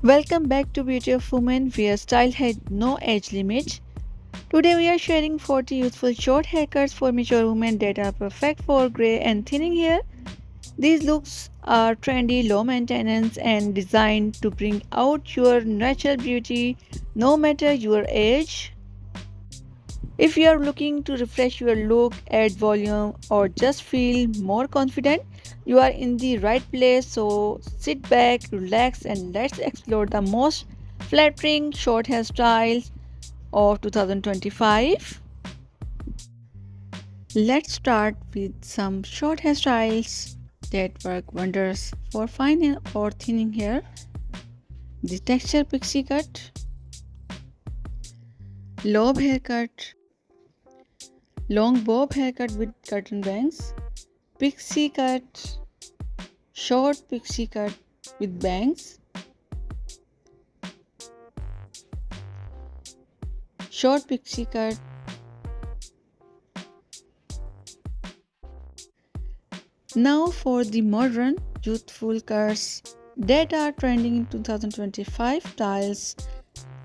Welcome back to Beauty of Women, where style has no age limit. Today we are sharing 40 youthful short haircuts for mature women that are perfect for grey and thinning hair. These looks are trendy, low maintenance, and designed to bring out your natural beauty no matter your age. If you are looking to refresh your look, add volume, or just feel more confident, you are in the right place. So sit back, relax, and let's explore the most flattering short hairstyles of 2025. Let's start with some short hairstyles that work wonders for fine or thinning hair. The texture pixie cut, lobe haircut, long bob haircut with curtain bangs, pixie cut, short pixie cut with bangs, short pixie cut. Now for the modern youthful cuts that are trending in 2025, styles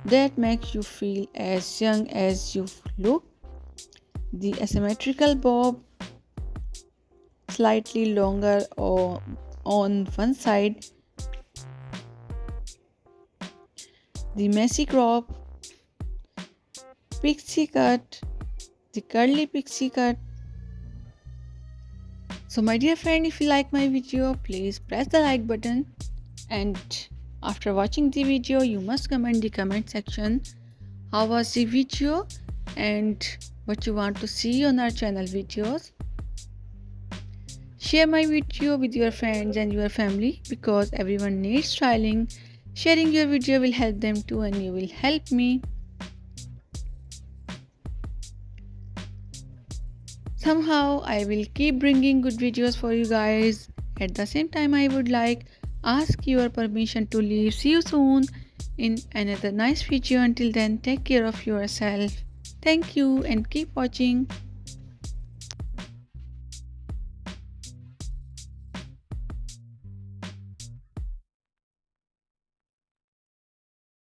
that make you feel as young as you look. The asymmetrical bob, slightly longer on one side. The messy crop, pixie cut, the curly pixie cut. So my dear friend, if you like my video, please press the like button, and after watching the video you must comment in the comment section how was the video and what you want to see on our channel videos. Share my video with your friends and your family because everyone needs styling. Sharing your video will help them too, and you will help me. Somehow I will keep bringing good videos for you guys. At the same time, I would like ask your permission to leave. See you soon in another nice video. Until then, take care of yourself. Thank you and keep watching.